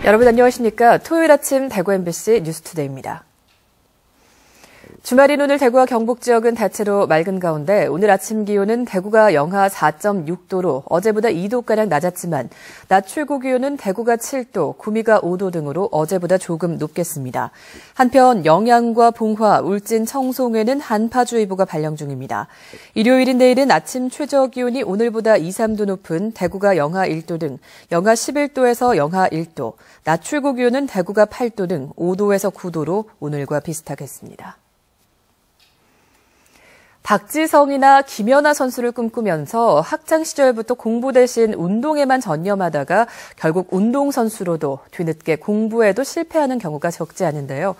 여러분 안녕하십니까? 토요일 아침 대구 MBC 뉴스투데이입니다. 주말인 오늘 대구와 경북 지역은 대체로 맑은 가운데 오늘 아침 기온은 대구가 영하 4.6도로 어제보다 2도가량 낮았지만 낮 최고 기온은 대구가 7도, 구미가 5도 등으로 어제보다 조금 높겠습니다. 한편 영양과 봉화, 울진, 청송에는 한파주의보가 발령 중입니다. 일요일인 내일은 아침 최저 기온이 오늘보다 2, 3도 높은 대구가 영하 1도 등 영하 11도에서 영하 1도, 낮 최고 기온은 대구가 8도 등 5도에서 9도로 오늘과 비슷하겠습니다. 박지성이나 김연아 선수를 꿈꾸면서 학창 시절부터 공부 대신 운동에만 전념하다가 결국 운동선수로도 뒤늦게 공부에도 실패하는 경우가 적지 않은데요.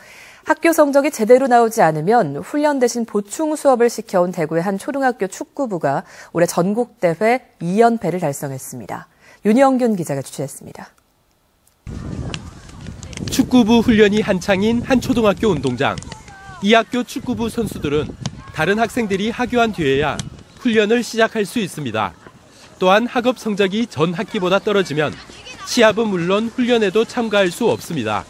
학교 성적이 제대로 나오지 않으면 훈련 대신 보충 수업을 시켜온 대구의 한 초등학교 축구부가 올해 전국대회 2연패를 달성했습니다. 윤영균 기자가 취재했습니다. 축구부 훈련이 한창인 한 초등학교 운동장. 이 학교 축구부 선수들은 다른 학생들이 하교한 뒤에야 훈련을 시작할 수 있습니다. 또한 학업 성적이 전 학기보다 떨어지면 시합은 물론 훈련에도 참가할 수 없습니다.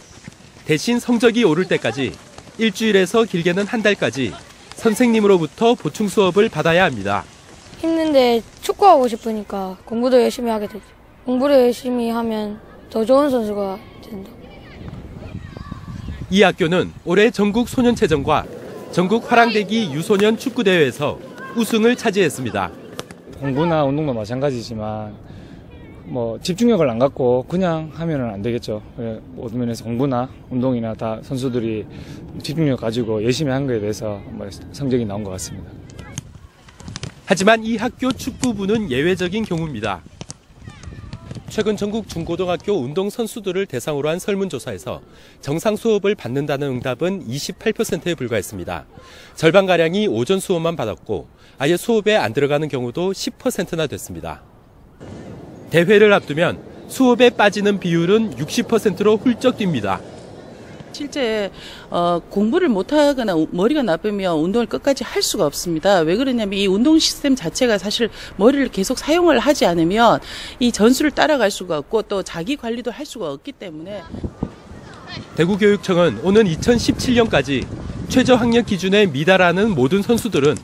대신 성적이 오를 때까지 일주일에서 길게는 한 달까지 선생님으로부터 보충 수업을 받아야 합니다. 힘든데 축구하고 싶으니까 공부도 열심히 하게 되죠. 공부를 열심히 하면 더 좋은 선수가 된다. 이 학교는 올해 전국 소년체전과 전국 화랑대기 유소년 축구대회에서 우승을 차지했습니다. 공부나 운동도 마찬가지지만 집중력을 안 갖고 그냥 하면은 안 되겠죠. 모든 면에서 공부나 운동이나 다 선수들이 집중력 가지고 열심히 한 거에 대해서 성적이 나온 것 같습니다. 하지만 이 학교 축구부는 예외적인 경우입니다. 최근 전국 중고등학교 운동선수들을 대상으로 한 설문조사에서 정상 수업을 받는다는 응답은 28%에 불과했습니다. 절반가량이 오전 수업만 받았고 아예 수업에 안 들어가는 경우도 10%나 됐습니다. 대회를 앞두면 수업에 빠지는 비율은 60%로 훌쩍 뜁니다. 실제 공부를 못하거나 머리가 나쁘면 운동을 끝까지 할 수가 없습니다. 왜 그러냐면 이 운동 시스템 자체가 사실 머리를 계속 사용을 하지 않으면 이 전술을 따라갈 수가 없고 또 자기 관리도 할 수가 없기 때문에. 대구교육청은 오는 2017년까지 최저 학력 기준에 미달하는 모든 선수들은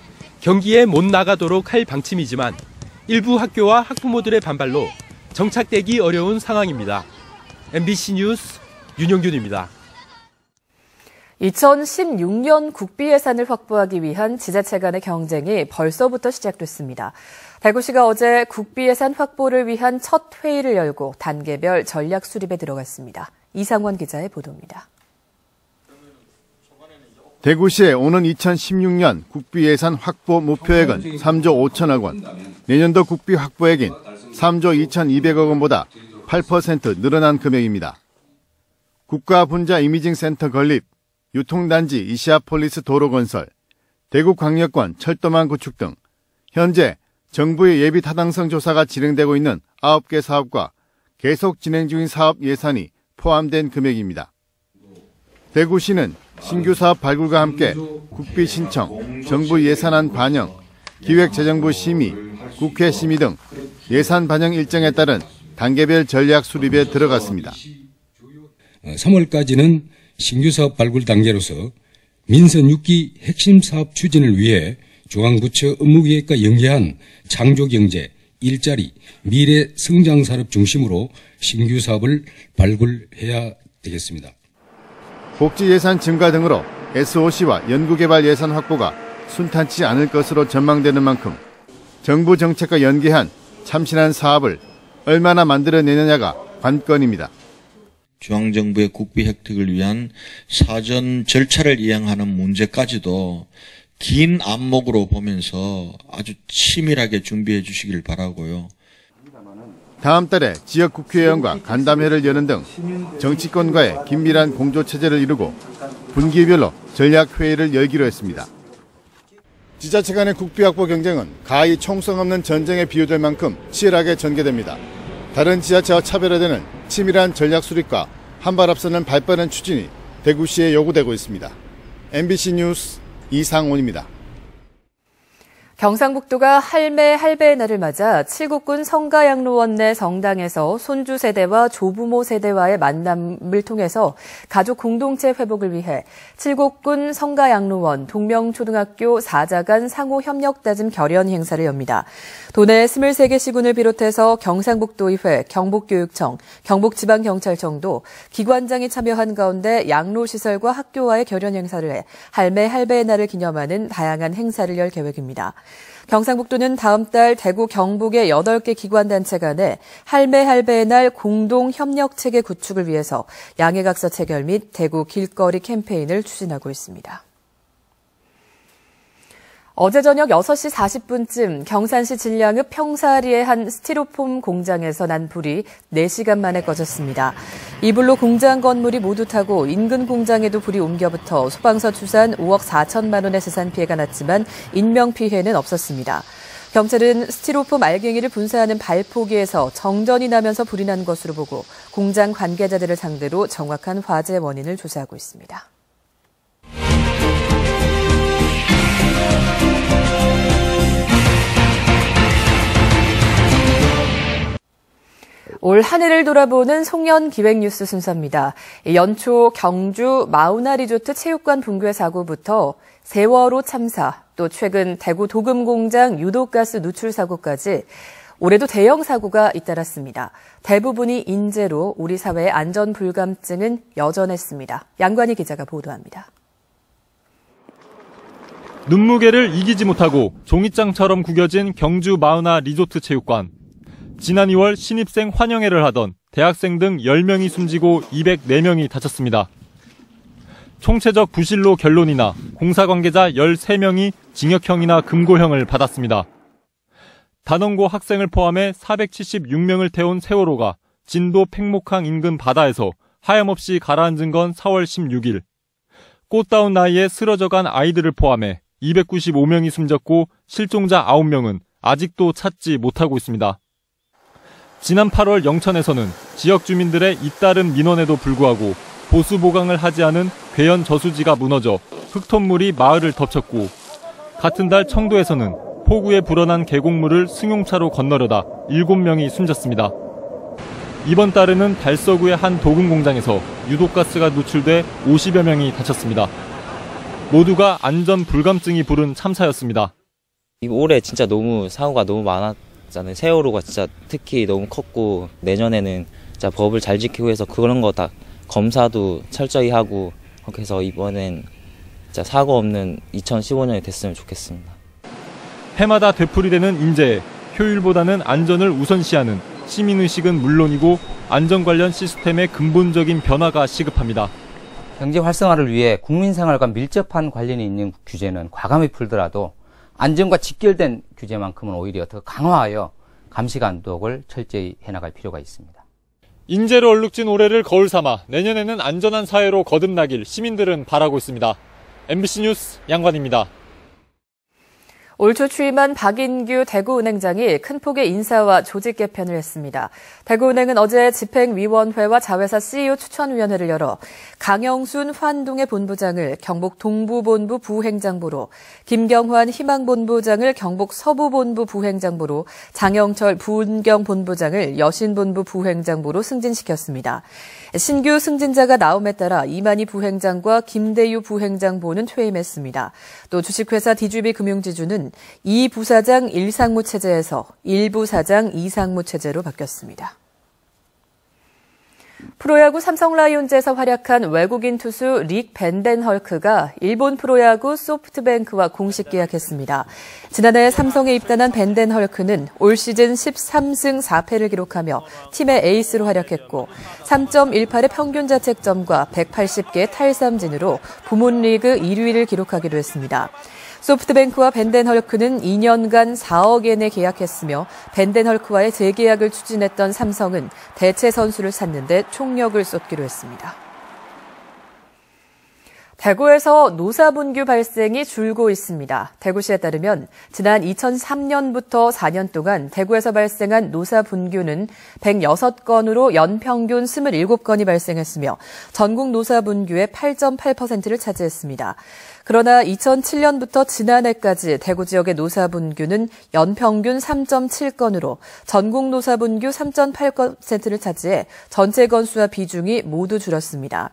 경기에 못 나가도록 할 방침이지만 일부 학교와 학부모들의 반발로 정착되기 어려운 상황입니다. MBC 뉴스 윤영균입니다. 2016년 국비 예산을 확보하기 위한 지자체 간의 경쟁이 벌써부터 시작됐습니다. 대구시가 어제 국비 예산 확보를 위한 첫 회의를 열고 단계별 전략 수립에 들어갔습니다. 이상원 기자의 보도입니다. 대구시의 오는 2016년 국비 예산 확보 목표액은 3조 5천억 원, 내년도 국비 확보액인 3조 2,200억 원보다 8% 늘어난 금액입니다. 국가분자 이미징 센터 건립, 유통단지 이시아폴리스 도로건설, 대구광역권 철도망 구축 등 현재 정부의 예비 타당성 조사가 진행되고 있는 9개 사업과 계속 진행 중인 사업 예산이 포함된 금액입니다. 대구시는 신규 사업 발굴과 함께 국비 신청, 정부 예산안 반영, 기획재정부 심의, 국회 심의 등 예산 반영 일정에 따른 단계별 전략 수립에 들어갔습니다. 3월까지는 신규 사업 발굴 단계로서 민선 6기 핵심 사업 추진을 위해 중앙부처 업무계획과 연계한 창조경제, 일자리, 미래 성장산업 중심으로 신규 사업을 발굴해야 되겠습니다. 복지 예산 증가 등으로 SOC와 연구개발 예산 확보가 순탄치 않을 것으로 전망되는 만큼 정부 정책과 연계한 참신한 사업을 얼마나 만들어내느냐가 관건입니다. 중앙정부의 국비 획득을 위한 사전 절차를 이행하는 문제까지도 긴 안목으로 보면서 아주 치밀하게 준비해 주시길 바라고요. 다음 달에 지역 국회의원과 간담회를 여는 등 정치권과의 긴밀한 공조체제를 이루고 분기별로 전략회의를 열기로 했습니다. 지자체 간의 국비 확보 경쟁은 가히 총성 없는 전쟁에 비유될 만큼 치열하게 전개됩니다. 다른 지자체와 차별화되는 치밀한 전략 수립과 한 발 앞서는 발빠른 추진이 대구시에 요구되고 있습니다. MBC 뉴스 이상원입니다. 경상북도가 할매의 날을 맞아 칠곡군 성가양로원 내 성당에서 손주 세대와 조부모 세대와의 만남을 통해서 가족 공동체 회복을 위해 칠곡군 성가양로원 동명초등학교 사자간 상호협력다짐 결연 행사를 엽니다. 도내 23개 시군을 비롯해서 경상북도의회, 경북교육청, 경북지방경찰청도 기관장이 참여한 가운데 양로시설과 학교와의 결연 행사를 해 할매의 날을 기념하는 다양한 행사를 열 계획입니다. 경상북도는 다음 달 대구 경북의 8개 기관단체 간의 할매의 날 공동협력체계 구축을 위해서 양해각서 체결 및 대구 길거리 캠페인을 추진하고 있습니다. 어제 저녁 6시 40분쯤 경산시 진량읍 평사리의 한 스티로폼 공장에서 난 불이 4시간 만에 꺼졌습니다. 이 불로 공장 건물이 모두 타고 인근 공장에도 불이 옮겨붙어 소방서 추산 5억 4천만 원의 재산 피해가 났지만 인명피해는 없었습니다. 경찰은 스티로폼 알갱이를 분사하는 발포기에서 정전이 나면서 불이 난 것으로 보고 공장 관계자들을 상대로 정확한 화재 원인을 조사하고 있습니다. 올 한 해를 돌아보는 송년 기획뉴스 순서입니다. 연초 경주 마우나 리조트 체육관 붕괴 사고부터 세월호 참사, 또 최근 대구 도금공장 유독가스 누출 사고까지 올해도 대형 사고가 잇따랐습니다. 대부분이 인재로 우리 사회의 안전 불감증은 여전했습니다. 양관희 기자가 보도합니다. 눈무게를 이기지 못하고 종이장처럼 구겨진 경주 마우나 리조트 체육관. 지난 2월 신입생 환영회를 하던 대학생 등 10명이 숨지고 204명이 다쳤습니다. 총체적 부실로 결론이나 공사 관계자 13명이 징역형이나 금고형을 받았습니다. 단원고 학생을 포함해 476명을 태운 세월호가 진도 팽목항 인근 바다에서 하염없이 가라앉은 건 4월 16일. 꽃다운 나이에 쓰러져간 아이들을 포함해 295명이 숨졌고 실종자 9명은 아직도 찾지 못하고 있습니다. 지난 8월 영천에서는 지역 주민들의 잇따른 민원에도 불구하고 보수 보강을 하지 않은 괴연 저수지가 무너져 흙톤물이 마을을 덮쳤고 같은 달 청도에서는 폭우에 불어난 계곡물을 승용차로 건너려다 7명이 숨졌습니다. 이번 달에는 달서구의 한 도금 공장에서 유독가스가 누출돼 50여 명이 다쳤습니다. 모두가 안전 불감증이 부른 참사였습니다. 올해 진짜 사고가 너무 많았잖아요. 세월호가 진짜 특히 너무 컸고 내년에는 진짜 법을 잘 지키고 해서 그런 거 다 검사도 철저히 하고 그렇게 해서 이번엔 진짜 사고 없는 2015년이 됐으면 좋겠습니다. 해마다 되풀이되는 인재에 효율보다는 안전을 우선시하는 시민의식은 물론이고 안전 관련 시스템의 근본적인 변화가 시급합니다. 경제 활성화를 위해 국민 생활과 밀접한 관련이 있는 규제는 과감히 풀더라도 안전과 직결된 규제만큼은 오히려 더 강화하여 감시 감독을 철저히 해나갈 필요가 있습니다. 인재로 얼룩진 올해를 거울 삼아 내년에는 안전한 사회로 거듭나길 시민들은 바라고 있습니다. MBC 뉴스 양관입니다. 올 초 취임한 박인규 대구은행장이 큰 폭의 인사와 조직 개편을 했습니다. 대구은행은 어제 집행위원회와 자회사 CEO 추천위원회를 열어 강영순 환동의 본부장을 경북 동부본부 부행장부로, 김경환 희망본부장을 경북 서부본부 부행장부로, 장영철 부은경본부장을 여신본부 부행장부로 승진시켰습니다. 신규 승진자가 나옴에 따라 이만희 부행장과 김대유 부행장보는 퇴임했습니다. 또 주식회사 DGB 금융지주는 2부사장 1상무 체제에서 1부사장 2상무 체제로 바뀌었습니다. 프로야구 삼성라이온즈에서 활약한 외국인 투수 릭 벤덴헐크가 일본 프로야구 소프트뱅크와 공식 계약했습니다. 지난해 삼성에 입단한 벤덴헐크는 올 시즌 13승 4패를 기록하며 팀의 에이스로 활약했고 3.18의 평균 자책점과 180개의 탈삼진으로 부문리그 1위를 기록하기도 했습니다. 소프트뱅크와 벤덴헐크는 2년간 4억 엔에 계약했으며 벤덴헐크와의 재계약을 추진했던 삼성은 대체 선수를 찾는 데 총력을 쏟기로 했습니다. 대구에서 노사분규 발생이 줄고 있습니다. 대구시에 따르면 지난 2003년부터 4년 동안 대구에서 발생한 노사분규는 106건으로 연평균 27건이 발생했으며 전국 노사분규의 8.8%를 차지했습니다. 그러나 2007년부터 지난해까지 대구 지역의 노사분규는 연평균 3.7건으로 전국 노사분규 3.8%를 차지해 전체 건수와 비중이 모두 줄었습니다.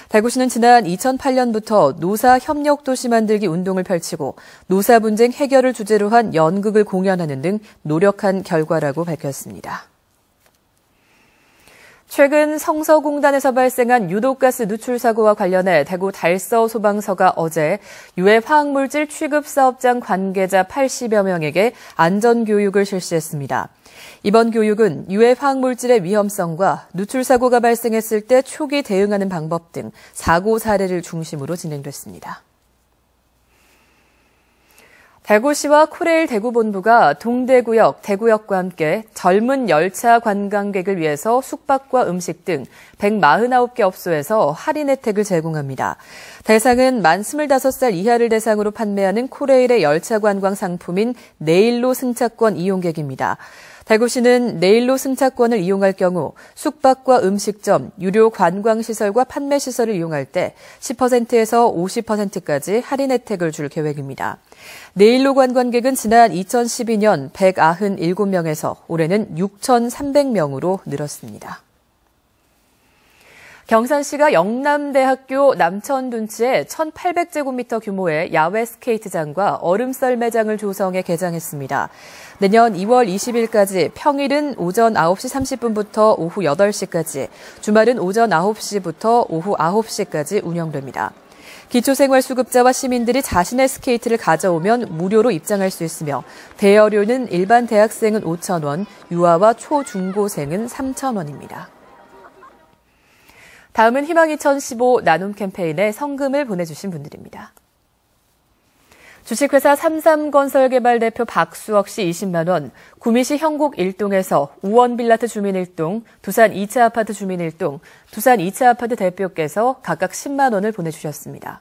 대구시는 지난 2008년부터 노사 협력도시 만들기 운동을 펼치고 노사 분쟁 해결을 주제로 한 연극을 공연하는 등 노력한 결과라고 밝혔습니다. 최근 성서공단에서 발생한 유독가스 누출 사고와 관련해 대구 달서 소방서가 어제 유해 화학물질 취급 사업장 관계자 80여 명에게 안전교육을 실시했습니다. 이번 교육은 유해 화학물질의 위험성과 누출 사고가 발생했을 때 초기 대응하는 방법 등 사고 사례를 중심으로 진행됐습니다. 대구시와 코레일 대구본부가 동대구역, 대구역과 함께 젊은 열차 관광객을 위해서 숙박과 음식 등 149개 업소에서 할인 혜택을 제공합니다. 대상은 만 25살 이하를 대상으로 판매하는 코레일의 열차 관광 상품인 내일로 승차권 이용객입니다. 대구시는 내일로 승차권을 이용할 경우 숙박과 음식점, 유료 관광시설과 판매시설을 이용할 때 10%에서 50%까지 할인 혜택을 줄 계획입니다. 내일로 관광객은 지난 2012년 197명에서 올해는 6,300명으로 늘었습니다. 경산시가 영남대학교 남천둔치에 1,800제곱미터 규모의 야외 스케이트장과 얼음썰 매장을 조성해 개장했습니다. 내년 2월 20일까지 평일은 오전 9시 30분부터 오후 8시까지, 주말은 오전 9시부터 오후 9시까지 운영됩니다. 기초생활수급자와 시민들이 자신의 스케이트를 가져오면 무료로 입장할 수 있으며 대여료는 일반 대학생은 5,000원, 유아와 초중고생은 3,000원입니다. 다음은 희망 2015 나눔 캠페인에 성금을 보내주신 분들입니다. 주식회사 삼삼건설개발 대표 박수억 씨 20만 원, 구미시 형곡 1동에서 우원빌라트 주민 1동, 두산 2차 아파트 주민 1동, 두산 2차 아파트 대표께서 각각 10만 원을 보내주셨습니다.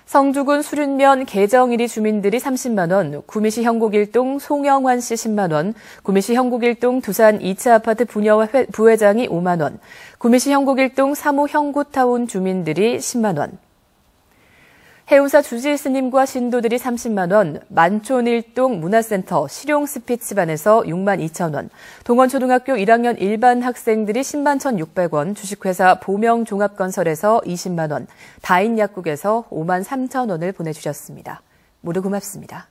성주군 수륜면 계정일이 주민들이 30만 원, 구미시 형곡 1동 송영환 씨 10만 원, 구미시 형곡 1동 두산 2차 아파트 부회장이 5만 원, 구미시 형곡 1동 3호 형구타운 주민들이 10만 원, 해운사 주지스님과 신도들이 30만 원, 만촌 1동 문화센터 실용스피치반에서 6만 2천 원, 동원초등학교 1학년 일반 학생들이 10만 1,600원, 주식회사 보명종합건설에서 20만 원, 다인약국에서 5만 3천 원을 보내주셨습니다. 모두 고맙습니다.